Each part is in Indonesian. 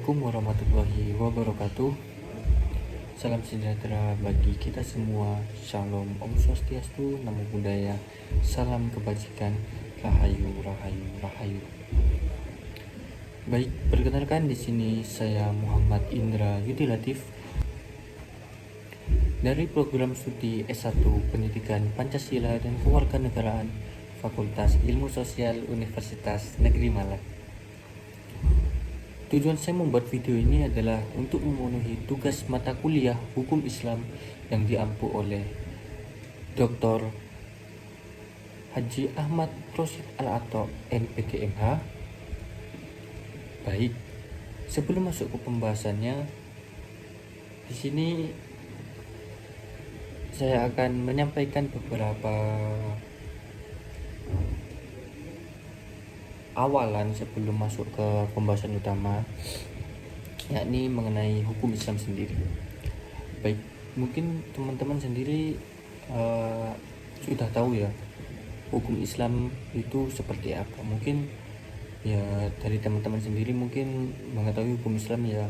Assalamualaikum warahmatullahi wabarakatuh. Salam sejahtera bagi kita semua. Shalom, Om Swastiastu, Namo Buddhaya, salam kebajikan, Rahayu, Rahayu, Rahayu. Baik, perkenalkan di sini saya Muhammad Indra Yudi Latif dari program studi S1 Pendidikan Pancasila dan Kewarganegaraan Fakultas Ilmu Sosial Universitas Negeri Malang. Tujuan saya membuat video ini adalah untuk memenuhi tugas mata kuliah Hukum Islam yang diampu oleh Dr. Haji Ahmad Rosyid Al-Ato, MPDMH. Baik, sebelum masuk ke pembahasannya, di sini saya akan menyampaikan beberapa awalan sebelum masuk ke pembahasan utama, yakni mengenai hukum Islam sendiri. Baik, mungkin teman-teman sendiri sudah tahu ya hukum Islam itu seperti apa. Mungkin ya dari teman-teman sendiri mungkin mengetahui hukum Islam ya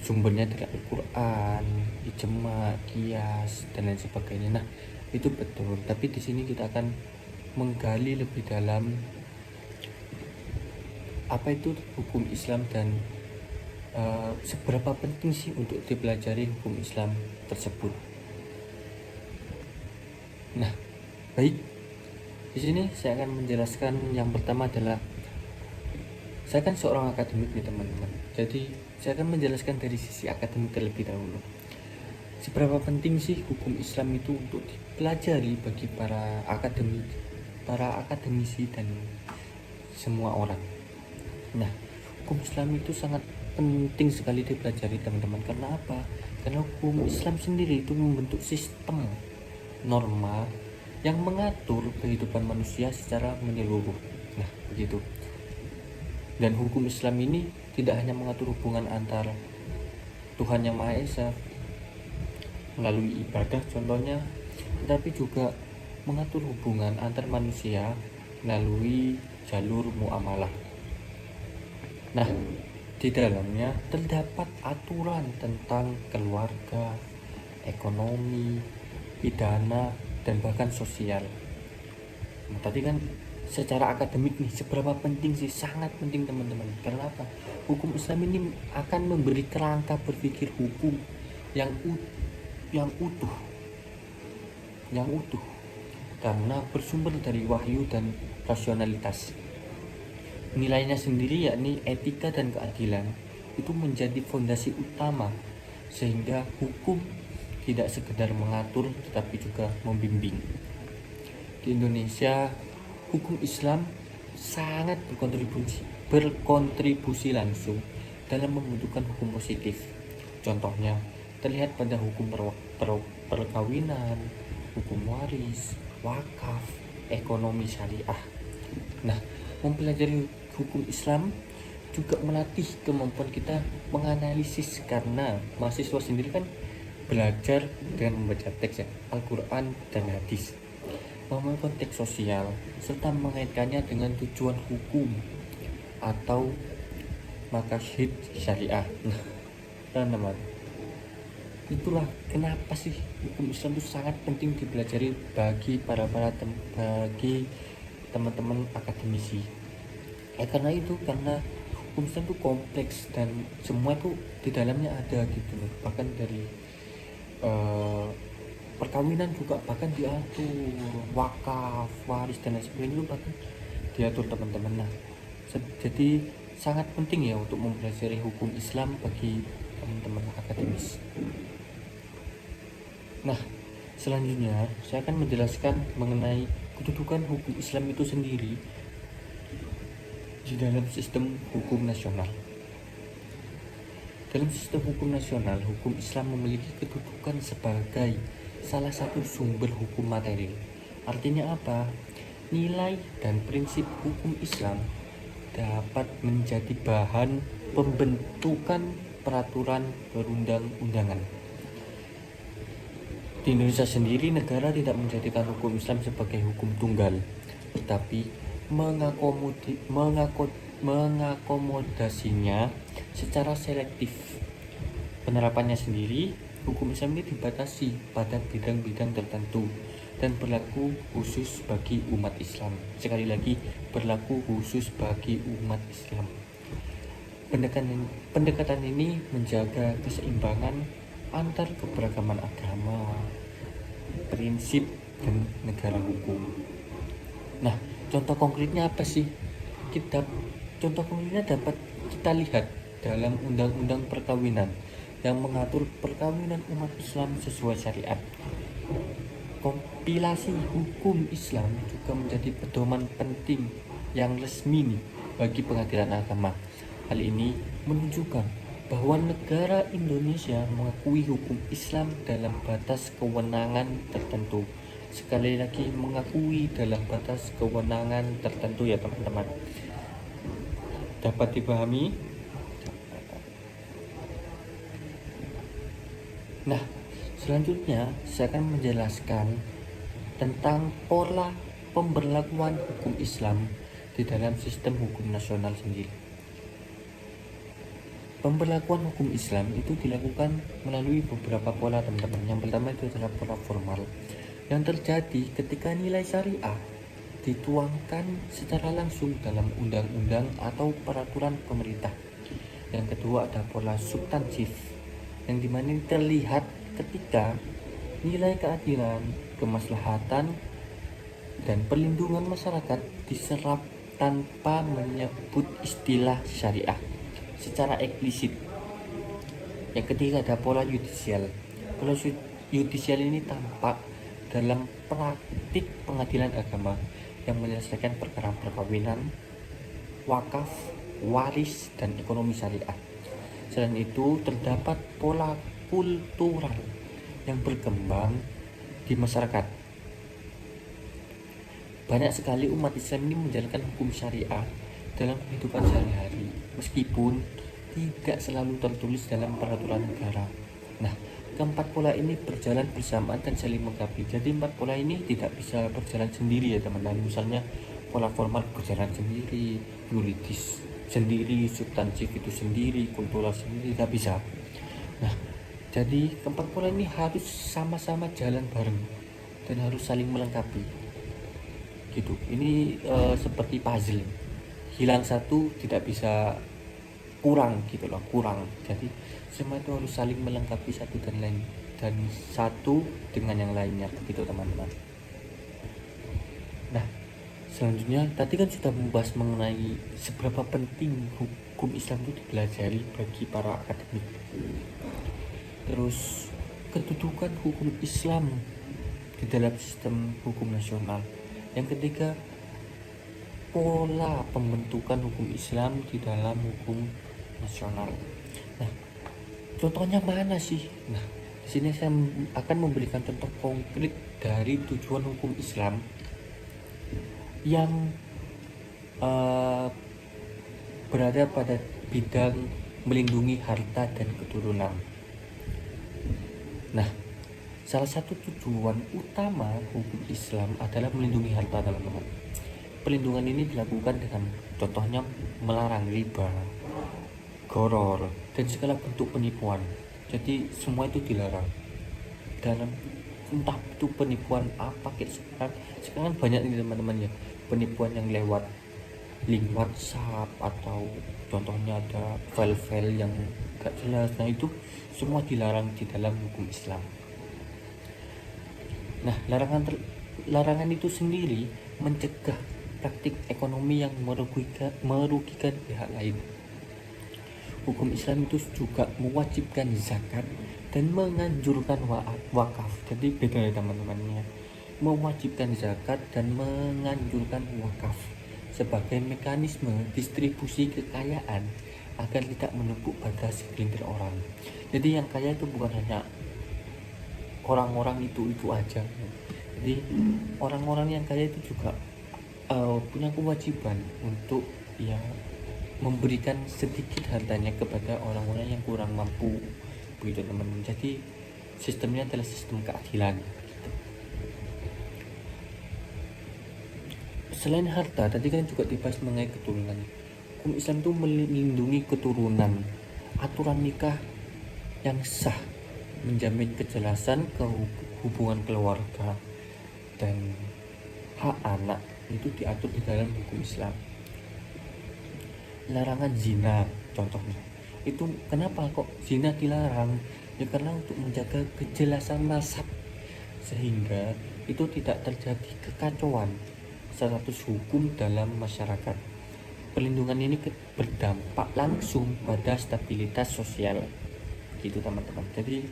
sumbernya dari Al-Quran, ijma, qiyas, dan lain sebagainya. Nah, itu betul. Tapi di sini kita akan menggali lebih dalam apa itu hukum Islam dan seberapa penting sih untuk dipelajari hukum Islam tersebut. Nah, baik. Di sini saya akan menjelaskan yang pertama adalah saya kan seorang akademik nih teman-teman. Jadi saya akan menjelaskan dari sisi akademik terlebih dahulu. Seberapa penting sih hukum Islam itu untuk dipelajari bagi para akademisi dan semua orang. Nah, hukum Islam itu sangat penting sekali dipelajari teman-teman. Karena apa? Karena hukum Islam sendiri itu membentuk sistem norma yang mengatur kehidupan manusia secara menyeluruh. Nah, begitu. Dan hukum Islam ini tidak hanya mengatur hubungan antara Tuhan Yang Maha Esa melalui ibadah contohnya, tetapi juga mengatur hubungan antar manusia melalui jalur muamalah. Nah, di dalamnya terdapat aturan tentang keluarga, ekonomi, pidana, dan bahkan sosial. Nah, tadi kan secara akademik nih, seberapa penting sih? Sangat penting teman-teman. Karena apa? Hukum Islam ini akan memberi kerangka berpikir hukum yang utuh, karena bersumber dari wahyu dan rasionalitas. Nilainya sendiri yakni etika dan keadilan itu menjadi fondasi utama, sehingga hukum tidak sekedar mengatur tetapi juga membimbing. Di Indonesia, hukum Islam sangat berkontribusi langsung dalam membentukkan hukum positif. Contohnya terlihat pada hukum perkawinan, hukum waris, wakaf, ekonomi syariah. Nah, mempelajari hukum Islam juga melatih kemampuan kita menganalisis, karena mahasiswa sendiri kan belajar dengan membaca teks Al-Quran dan hadis, memahami konteks sosial serta mengaitkannya dengan tujuan hukum atau maqasid syariah. Nah, teman-teman, itulah kenapa sih hukum Islam itu sangat penting dipelajari bagi bagi teman-teman akademisi. Karena hukum Islam itu kompleks dan semua itu di dalamnya ada gitu loh. Bahkan dari perkawinan juga bahkan diatur, wakaf, waris dan lain sebagainya itu bahkan diatur teman-teman. Nah, jadi sangat penting ya untuk mempelajari hukum Islam bagi teman-teman akademis. Nah, selanjutnya saya akan menjelaskan mengenai kedudukan hukum Islam itu sendiri di dalam sistem hukum nasional. Dalam sistem hukum nasional, hukum Islam memiliki kedudukan sebagai salah satu sumber hukum material. Artinya apa? Nilai dan prinsip hukum Islam dapat menjadi bahan pembentukan peraturan perundang-undangan. Di Indonesia sendiri, negara tidak menjadikan hukum Islam sebagai hukum tunggal, tetapi mengakomodasinya secara selektif. Penerapannya sendiri, hukum Islam ini dibatasi pada bidang-bidang tertentu dan berlaku khusus bagi umat Islam. Sekali lagi, berlaku khusus bagi umat Islam. Pendekatan ini menjaga keseimbangan antar keberagaman agama, prinsip, dan negara hukum. Nah, contoh konkretnya apa sih? Contoh konkretnya dapat kita lihat dalam Undang-Undang Perkawinan yang mengatur perkawinan umat Islam sesuai syariat. Kompilasi hukum Islam juga menjadi pedoman penting yang resmi nih bagi pengadilan agama. Hal ini menunjukkan bahwa negara Indonesia mengakui hukum Islam dalam batas kewenangan tertentu. Sekali lagi, mengakui dalam batas kewenangan tertentu ya teman-teman. Dapat dipahami? Nah, selanjutnya saya akan menjelaskan tentang pola pemberlakuan hukum Islam di dalam sistem hukum nasional sendiri. Pemberlakuan hukum Islam itu dilakukan melalui beberapa pola teman-teman. Yang pertama itu adalah pola formal yang terjadi ketika nilai syariah dituangkan secara langsung dalam undang-undang atau peraturan pemerintah. Yang kedua ada pola substantif yang dimana terlihat ketika nilai keadilan, kemaslahatan, dan perlindungan masyarakat diserap tanpa menyebut istilah syariah secara eksplisit. Yang ketiga ada pola yudisial. Pola yudisial ini tampak dalam praktik pengadilan agama yang menyelesaikan perkara perkawinan, wakaf, waris, dan ekonomi syariah. Selain itu, terdapat pola kultural yang berkembang di masyarakat. Banyak sekali umat Islam ini menjalankan hukum syariah dalam kehidupan sehari-hari, meskipun tidak selalu tertulis dalam peraturan negara. Nah, keempat pola ini berjalan bersamaan dan saling melengkapi. Jadi empat pola ini tidak bisa berjalan sendiri ya teman-teman. Misalnya pola formal berjalan sendiri, yuridis sendiri, substantif itu sendiri, kultural sendiri, tidak bisa. Nah, jadi keempat pola ini harus sama-sama jalan bareng dan harus saling melengkapi. Gitu. Ini seperti puzzle. Hilang satu tidak bisa kurang gitu loh, kurang. Jadi semua itu harus saling melengkapi satu dan lain dan satu dengan yang lainnya begitu teman-teman. Nah, selanjutnya tadi kan sudah membahas mengenai seberapa penting hukum Islam itu dipelajari bagi para akademik. Terus kedudukan hukum Islam di dalam sistem hukum nasional. Yang ketiga, pola pembentukan hukum Islam di dalam hukum nasional. Nah, contohnya mana sih? Nah, di sini saya akan memberikan contoh konkret dari tujuan hukum Islam yang berada pada bidang melindungi harta dan keturunan. Nah, salah satu tujuan utama hukum Islam adalah melindungi harta teman-teman. Pelindungan ini dilakukan dengan contohnya melarang riba, goror, dan segala bentuk penipuan. Jadi semua itu dilarang. Dalam entah itu penipuan apa kayak sekarang banyak nih teman-teman ya, penipuan yang lewat link WhatsApp atau contohnya ada file-file yang gak jelas. Nah, itu semua dilarang di dalam hukum Islam. Nah, larangan itu sendiri mencegah praktik ekonomi yang merugikan pihak lain. Hukum Islam itu juga mewajibkan zakat dan menganjurkan wakaf. Jadi beda ya teman-temannya. Mewajibkan zakat dan menganjurkan wakaf sebagai mekanisme distribusi kekayaan agar tidak menumpuk pada segelintir orang. Jadi yang kaya itu bukan hanya orang-orang itu aja. Jadi orang-orang yang kaya itu juga punya kewajiban untuk ya memberikan sedikit hartanya kepada orang-orang yang kurang mampu begitu teman-teman. Jadi sistemnya adalah sistem keadilan. Selain harta, tadi kan juga dibahas mengenai keturunan. hukum Islam itu melindungi keturunan, aturan nikah yang sah, menjamin kejelasan hubungan keluarga, dan hak anak itu diatur di dalam hukum Islam. Larangan zina contohnya, itu kenapa kok zina dilarang? Ya karena untuk menjaga kejelasan nasab, sehingga itu tidak terjadi kekacauan status hukum dalam masyarakat. Perlindungan ini berdampak langsung pada stabilitas sosial, gitu teman-teman. Jadi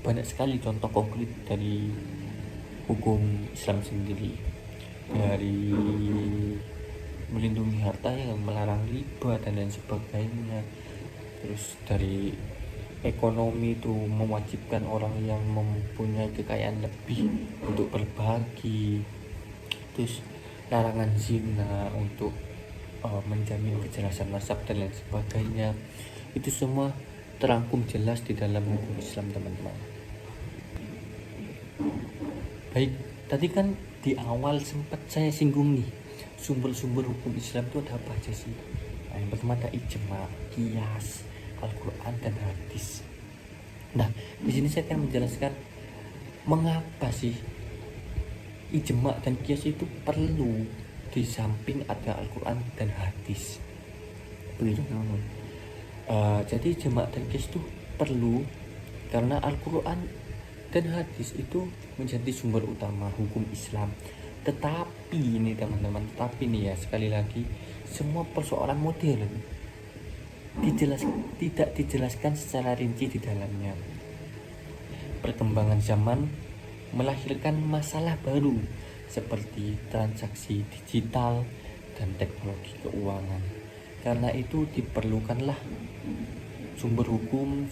banyak sekali contoh konkret dari hukum Islam sendiri, dari melindungi harta yang melarang riba dan lain sebagainya, terus dari ekonomi itu mewajibkan orang yang mempunyai kekayaan lebih untuk berbagi, terus larangan zina untuk menjamin kejelasan nasab dan lain sebagainya. Itu semua terangkum jelas di dalam hukum Islam, teman-teman. Baik, tadi kan di awal sempat saya singgung nih, sumber-sumber hukum Islam itu ada apa aja sih? Nah, yang pertama ada ijma, qiyas, Al-Quran dan hadis. Nah, di sini saya akan menjelaskan mengapa sih ijma dan qiyas itu perlu di samping ada Al-Quran dan hadis. Begitu teman-teman. Jadi ijma dan qiyas itu perlu karena Al-Quran dan hadis itu menjadi sumber utama hukum Islam. Tetapi ini teman-teman, ya sekali lagi, semua persoalan modern tidak dijelaskan secara rinci di dalamnya. Perkembangan zaman melahirkan masalah baru seperti transaksi digital dan teknologi keuangan. Karena itu diperlukanlah sumber hukum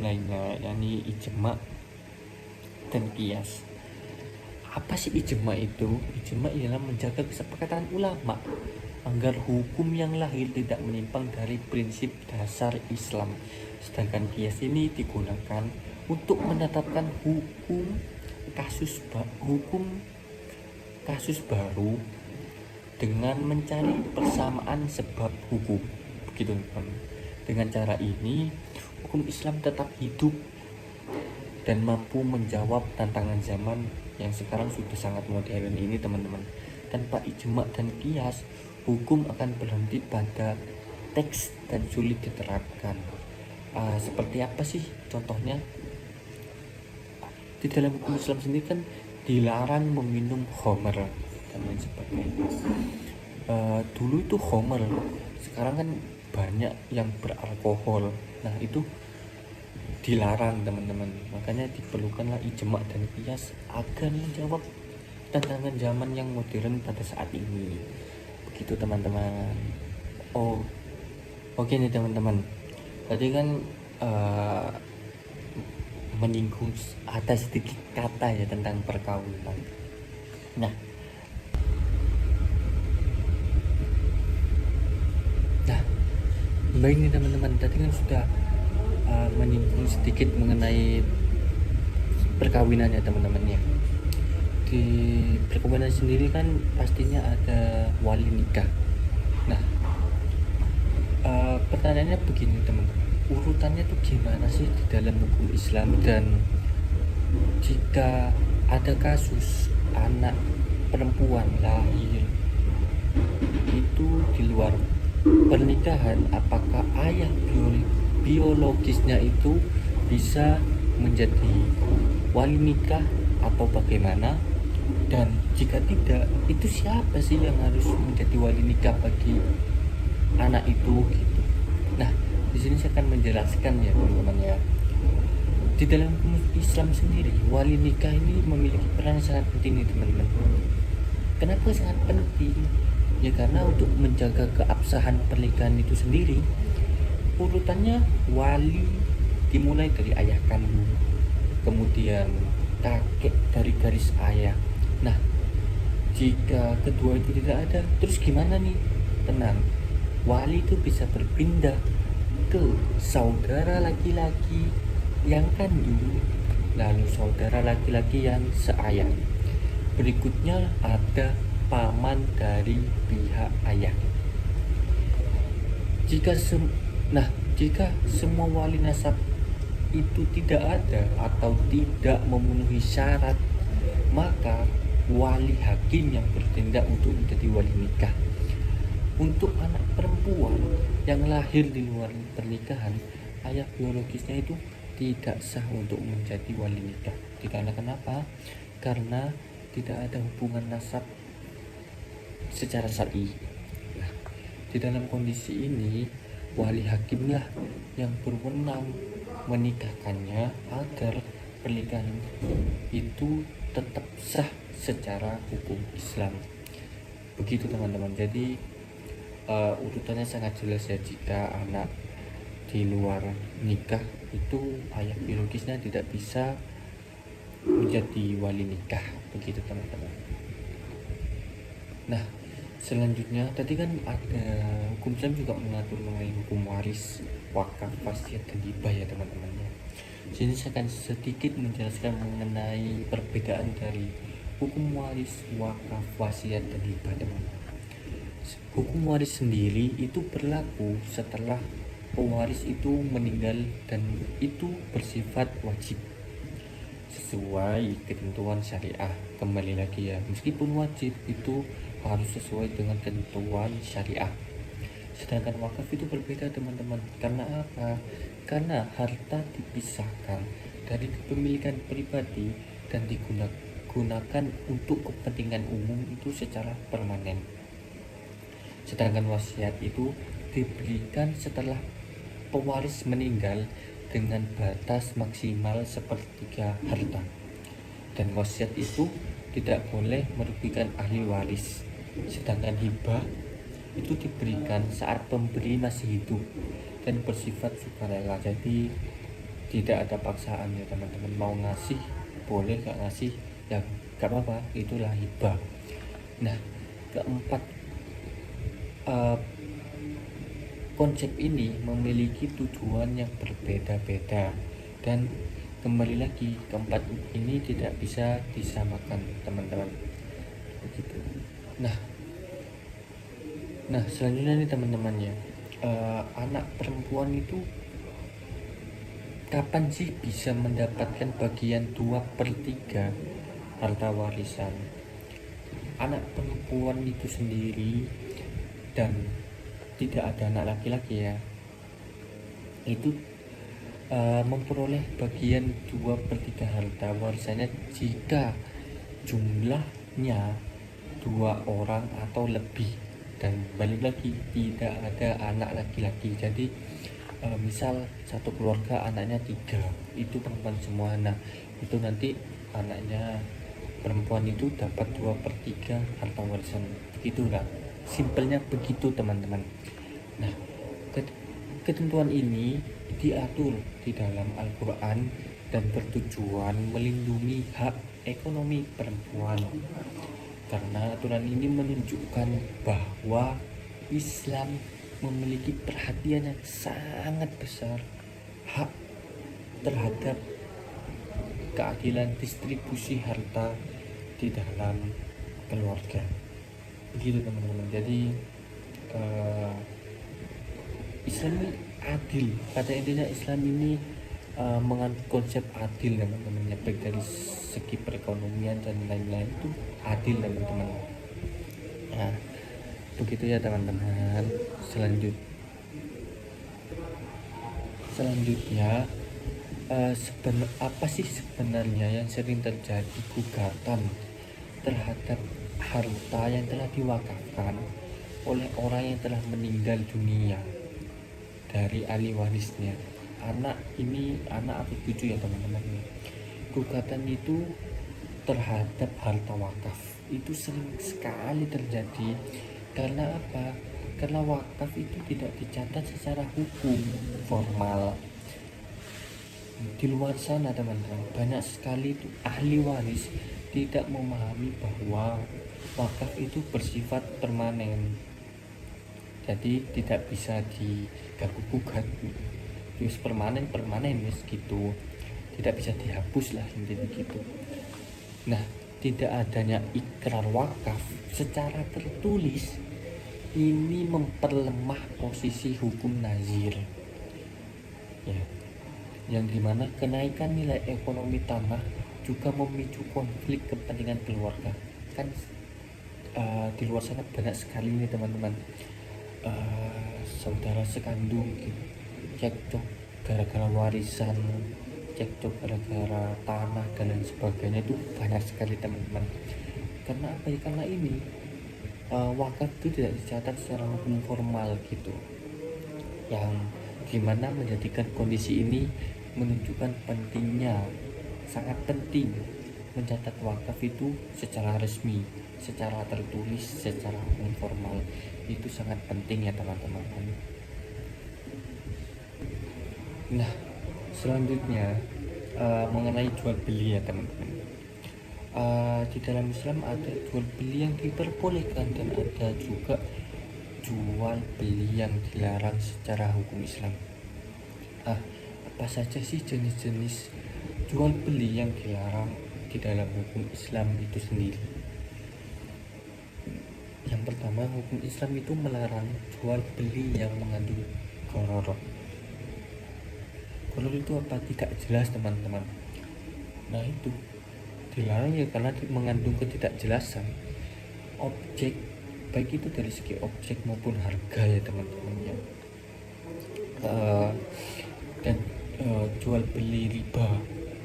lainnya, yakni ijma dan qiyas. Apa sih ijma itu? Ijma ialah menjaga kesepakatan ulama agar hukum yang lahir tidak menyimpang dari prinsip dasar Islam. Sedangkan qiyas ini digunakan untuk menetapkan kasus baru dengan mencari persamaan sebab hukum. Begitu kan? Dengan cara ini, hukum Islam tetap hidup dan mampu menjawab tantangan zaman yang sekarang sudah sangat modern ini, teman-teman. Tanpa ijma dan qiyas, hukum akan berhenti pada teks dan sulit diterapkan. Seperti apa sih contohnya? Di dalam hukum Islam sendiri kan dilarang meminum khamr dan lain sebagainya. Dulu itu khamr, sekarang kan banyak yang beralkohol. Nah, itu dilarang, teman-teman. Makanya diperlukanlah ijma dan qiyas agar menjawab tantangan zaman yang modern pada saat ini. Begitu, teman-teman. Oke nih, teman-teman. Tadi kan menyinggung ada sedikit kata ya tentang perkawinan. Nah, baik nih teman-teman, tadi kan sudah menyinggung sedikit mengenai perkawinan ya teman-teman ya. Di perkawinan sendiri kan pastinya ada wali nikah. Nah, pertanyaannya begini teman-teman, urutannya tuh gimana sih di dalam hukum Islam? Dan jika ada kasus anak perempuan lahir itu di luar pernikahan, apakah ayah biologisnya itu bisa menjadi wali nikah atau bagaimana? Dan jika tidak, itu siapa sih yang harus menjadi wali nikah bagi anak itu gitu. Nah, di sini saya akan menjelaskan ya teman-teman ya. Di dalam Islam sendiri, wali nikah ini memiliki peran yang sangat penting nih teman-teman. Kenapa sangat penting? Ya karena untuk menjaga keabsahan pernikahan itu sendiri, urutannya wali dimulai dari ayah kandung, kemudian kakek dari garis ayah. Nah, jika kedua itu tidak ada, terus gimana nih? Tenang, wali itu bisa berpindah ke saudara laki-laki yang kandung, lalu saudara laki-laki yang seayah. Berikutnya ada paman dari pihak ayah. Jika jika semua wali nasab itu tidak ada atau tidak memenuhi syarat, maka wali hakim yang bertindak untuk menjadi wali nikah. Untuk anak perempuan yang lahir di luar pernikahan, ayah biologisnya itu tidak sah untuk menjadi wali nikah. Dikarenakan apa? Karena tidak ada hubungan nasab secara syar'i. Nah, di dalam kondisi ini, wali hakimlah yang berwenang menikahkannya agar pernikahan itu tetap sah secara hukum Islam. Begitu teman-teman. Jadi urutannya sangat jelas ya. Jika anak di luar nikah itu ayah biologisnya tidak bisa menjadi wali nikah. Begitu teman-teman. Nah, selanjutnya tadi kan ada hukum Islam juga mengatur mengenai hukum waris, wakaf, wasiat, dan hibah ya teman-teman ya. Jadi saya akan sedikit menjelaskan mengenai perbedaan dari hukum waris, wakaf, wasiat, dan hibah teman-teman. Hukum waris sendiri itu berlaku setelah pewaris itu meninggal dan itu bersifat wajib sesuai ketentuan syariah. Kembali lagi ya, meskipun wajib itu harus sesuai dengan ketentuan syariah. Sedangkan wakaf itu berbeda teman-teman. Karena apa? Karena harta dipisahkan dari kepemilikan pribadi dan digunakan untuk kepentingan umum itu secara permanen. Sedangkan wasiat itu diberikan setelah pewaris meninggal dengan batas maksimal sepertiga harta. Dan wasiat itu tidak boleh merugikan ahli waris. Sedangkan hibah itu diberikan saat pemberi masih hidup dan bersifat sukarela. Jadi tidak ada paksaan ya teman-teman. Mau ngasih boleh, gak ngasih ya gak apa-apa. Itulah hibah. Nah, keempat konsep ini memiliki tujuan yang berbeda-beda dan kembali lagi keempat ini tidak bisa disamakan teman-teman. Begitu. Nah selanjutnya nih teman-teman ya, anak perempuan itu kapan sih bisa mendapatkan bagian 2/3 harta warisan? Anak perempuan itu sendiri dan tidak ada anak laki-laki ya, itu memperoleh bagian 2/3 harta warisannya jika jumlahnya 2 orang atau lebih, dan balik lagi tidak ada anak laki-laki. Jadi misal satu keluarga anaknya 3, itu perempuan semua. Nah itu nanti anaknya perempuan itu dapat 2/3 harta warisan. Begitulah, simpelnya begitu teman-teman. Nah, ketentuan ini diatur di dalam Al-Quran dan bertujuan melindungi hak ekonomi perempuan. Karena aturan ini menunjukkan bahwa Islam memiliki perhatian yang sangat besar hak terhadap keadilan distribusi harta di dalam keluarga. Begitu teman-teman. Jadi Islam ini adil. Pada intinya Islam ini menganut konsep adil teman-teman, baik dari segi perekonomian dan lain-lain itu adil teman-teman. Nah begitu ya teman-teman. Selanjutnya apa sih sebenarnya yang sering terjadi gugatan terhadap harta yang telah diwakafkan oleh orang yang telah meninggal dunia dari ahli warisnya, anak atau cucu ya teman-teman. Gugatan itu terhadap harta wakaf itu sering sekali terjadi. Karena apa? Karena wakaf itu tidak dicatat secara hukum formal. Di luar sana teman-teman, banyak sekali itu ahli waris tidak memahami bahwa wakaf itu bersifat permanen. Jadi tidak bisa diganggu gugat. Terus permanen gitu. Tidak bisa dihapus lah intinya gitu. Nah, tidak adanya ikrar wakaf secara tertulis ini memperlemah posisi hukum nazir, ya, yang dimana kenaikan nilai ekonomi tanah juga memicu konflik kepentingan keluarga. Kan di luar sana banyak sekali nih teman-teman, saudara sekandung gitu, cekcok gara-gara warisan, cekcok gara-gara tanah dan lain sebagainya, itu banyak sekali teman-teman. Karena apa ya? Karena ini wakaf itu tidak dicatat secara hukum formal gitu, yang gimana menjadikan kondisi ini menunjukkan pentingnya, sangat penting mencatat wakaf itu secara resmi, secara tertulis, secara informal. Itu sangat penting ya teman-teman. Nah, selanjutnya mengenai jual beli ya teman-teman. Di dalam Islam ada jual beli yang diperbolehkan dan ada juga jual beli yang dilarang secara hukum Islam. Apa saja sih jenis-jenis jual beli yang dilarang di dalam hukum Islam itu sendiri? Yang pertama, hukum Islam itu melarang jual beli yang mengandung gharar. Gharar itu apa? Tidak jelas teman-teman. Nah, itu dilarang ya karena mengandung ketidakjelasan objek, baik itu dari segi objek maupun harga ya teman-teman ya. Dan jual beli riba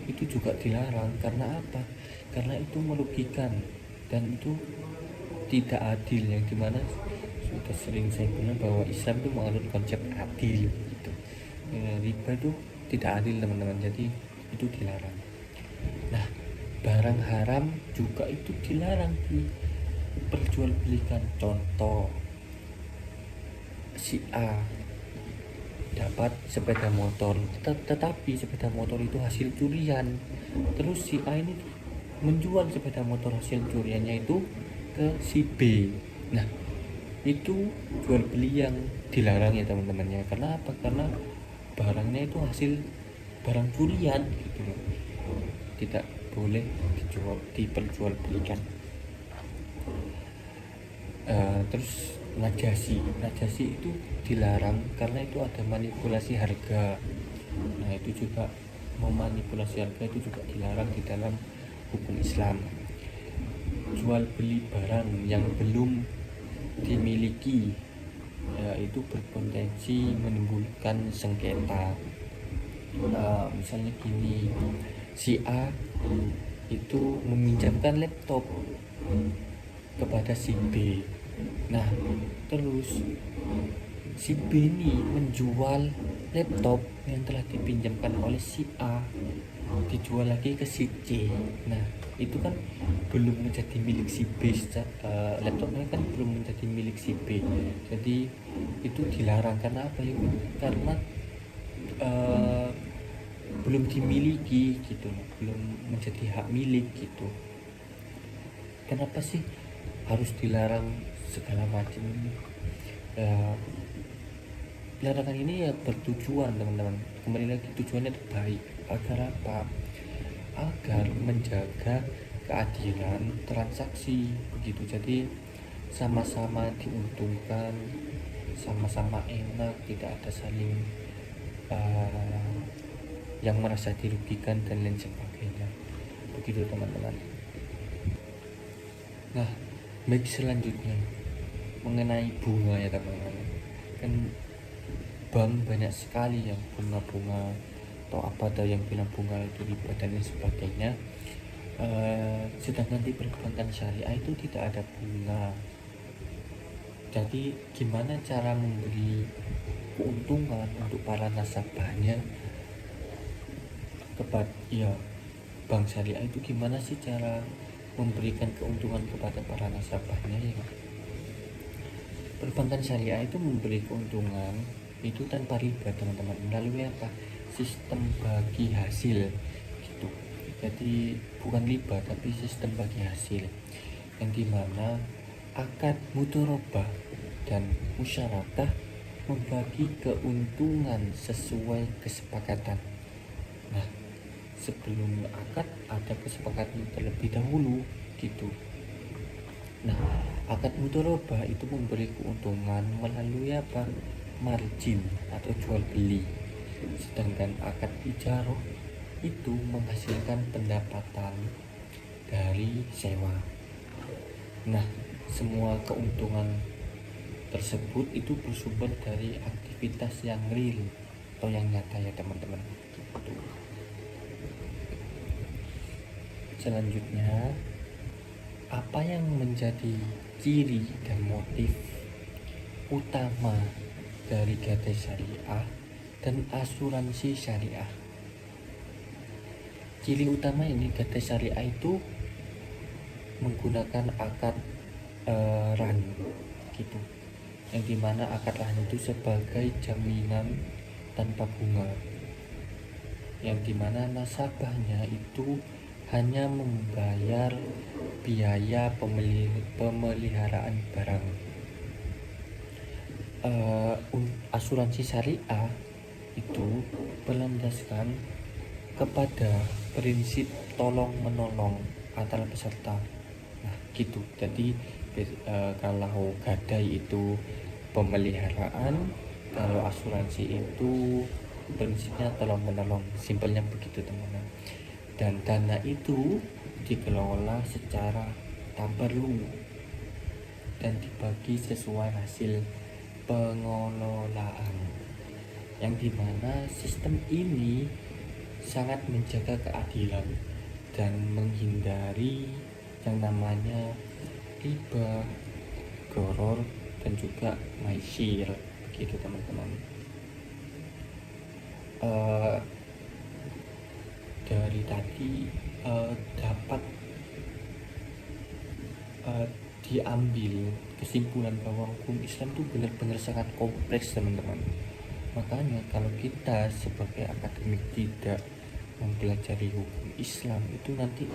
itu juga dilarang. Karena apa? Karena itu merugikan dan itu tidak adil, yang dimana sudah sering saya bilang bahwa Islam itu menganut konsep adil gitu. Riba itu tidak adil teman-teman, jadi itu dilarang. Nah, barang haram juga itu dilarang diperjualbelikan. Contoh, si A dapat sepeda motor, tetapi sepeda motor itu hasil curian. Terus si A ini menjual sepeda motor hasil curiannya itu ke si B. Nah, itu jual beli yang dilarang ya teman-teman ya. Karena apa? Karena barangnya itu hasil barang curian gitu loh, tidak boleh diperjualbelikan. Terus najasi itu dilarang karena itu ada manipulasi harga. Nah, itu juga memanipulasi harga itu juga dilarang di dalam hukum Islam. Jual beli barang yang belum dimiliki, ya, itu berpotensi menimbulkan sengketa. Misalnya gini, si A itu meminjamkan laptop kepada si B. Nah, terus si B ini menjual laptop yang telah dipinjamkan oleh si A, dijual lagi ke si C. Nah, itu kan belum menjadi milik si B. Laptopnya kan belum menjadi milik si B, jadi itu dilarang. Karena apa ya? Karena belum dimiliki gitu, belum menjadi hak milik gitu. Kenapa sih harus dilarang segala macam? Larangan ini ya bertujuan teman-teman, kembali lagi tujuannya itu baik. Agar apa? Agar menjaga keadilan transaksi begitu. Jadi sama-sama diuntungkan, sama-sama enak, tidak ada saling yang merasa dirugikan dan lain sebagainya begitu teman-teman. Nah, baik, selanjutnya mengenai bunga ya teman-teman. Kan bank banyak sekali yang bunga-bunga atau apa, ada yang bilang bunga itu riba dan lain sebagainya. Sedangkan di perbankan syariah itu tidak ada bunga. Jadi gimana cara memberi keuntungan untuk para nasabahnya kepada bank syariah itu? Gimana sih cara memberikan keuntungan kepada para nasabahnya ya? Perbankan syariah itu memberi keuntungan itu tanpa riba teman-teman, melalui apa? Sistem bagi hasil gitu. Jadi bukan riba tapi sistem bagi hasil, yang dimana akad mudharabah dan musyarakah membagi keuntungan sesuai kesepakatan. Nah, sebelum akad ada kesepakatan terlebih dahulu gitu. Nah, akad mudharabah itu memberi keuntungan melalui apa? Margin atau jual beli. Sedangkan akad ijarah itu menghasilkan pendapatan dari sewa. Nah, semua keuntungan tersebut itu bersumber dari aktivitas yang real atau yang nyata ya teman-teman. Selanjutnya, apa yang menjadi ciri dan motif utama dari gadai syariah dan asuransi syariah? Ciri utama ini gadai syariah itu menggunakan akad RAN gitu, yang dimana akad RAN itu sebagai jaminan tanpa bunga, yang dimana nasabahnya itu hanya membayar biaya pemeliharaan barang. Asuransi syariah itu berlandaskan kepada prinsip tolong menolong antara peserta. Nah gitu, jadi kalau gadai itu pemeliharaan, kalau asuransi itu prinsipnya tolong menolong, simpelnya begitu teman-teman. Dan dana itu dikelola secara tabarruk dan dibagi sesuai hasil pengelolaan, yang dimana sistem ini sangat menjaga keadilan dan menghindari yang namanya riba, goror, dan juga maisir begitu teman-teman. Dari tadi dapat diambil kesimpulan bahwa hukum Islam itu benar-benar sangat kompleks teman-teman. Makanya kalau kita sebagai akademik tidak mempelajari hukum Islam itu nanti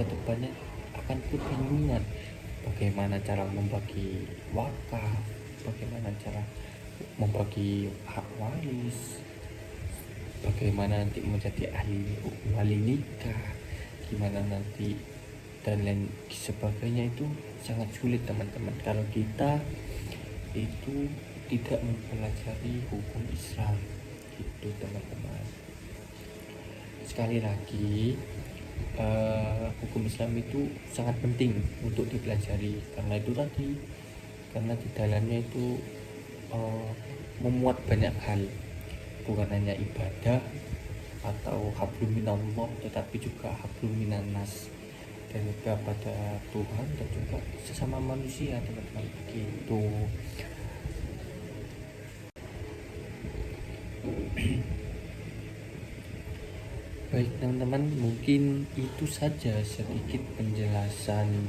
kedepannya akan kebingungan bagaimana cara membagi wakaf, bagaimana cara membagi hak waris, bagaimana nanti menjadi ahli nikah, gimana nanti dan lain sebagainya. Itu sangat sulit teman-teman kalau kita itu tidak mempelajari hukum Islam gitu teman-teman. Sekali lagi hukum Islam itu sangat penting untuk dipelajari karena itu tadi, karena di dalamnya itu memuat banyak hal, bukan hanya ibadah atau hablum minallah, tetapi juga hablum minannas, dan juga pada Tuhan dan juga sesama manusia teman-teman gitu. Baik teman-teman, mungkin itu saja sedikit penjelasan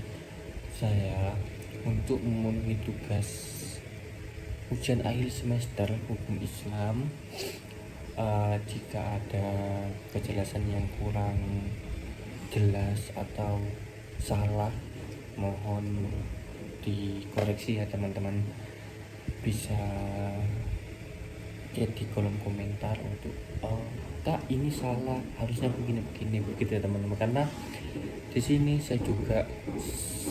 saya untuk memenuhi tugas ujian akhir semester hukum Islam. Jika ada kejelasan yang kurang jelas atau salah, mohon dikoreksi ya teman-teman. Bisa chat di kolom komentar untuk kak ini salah, harusnya begini begitu ya teman-teman, karena di sini saya juga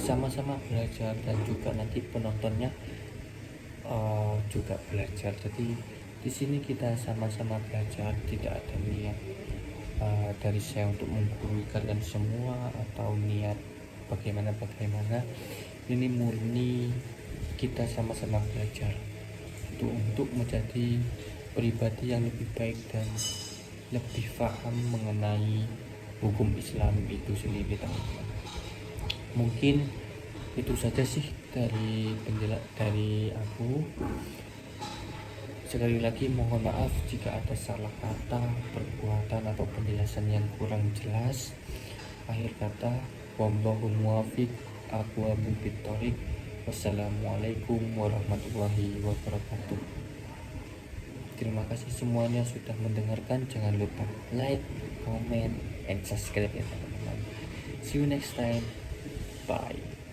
sama-sama belajar dan juga nanti penontonnya juga belajar. Jadi di sini kita sama-sama belajar, tidak ada niat dari saya untuk menggurui kalian semua atau niat bagaimana. Ini murni kita sama-sama belajar untuk menjadi pribadi yang lebih baik dan lebih paham mengenai hukum Islam itu sendiri teman-teman. Mungkin itu saja sih dari aku. Sekali lagi mohon maaf jika ada salah kata, perbuatan atau penjelasan yang kurang jelas. Akhir kata, wallahu muwaffiq, aku Habib Thorik. Wassalamualaikum warahmatullahi wabarakatuh. Terima kasih semuanya sudah mendengarkan. Jangan lupa like, comment, and subscribe ya teman-teman. See you next time. Bye.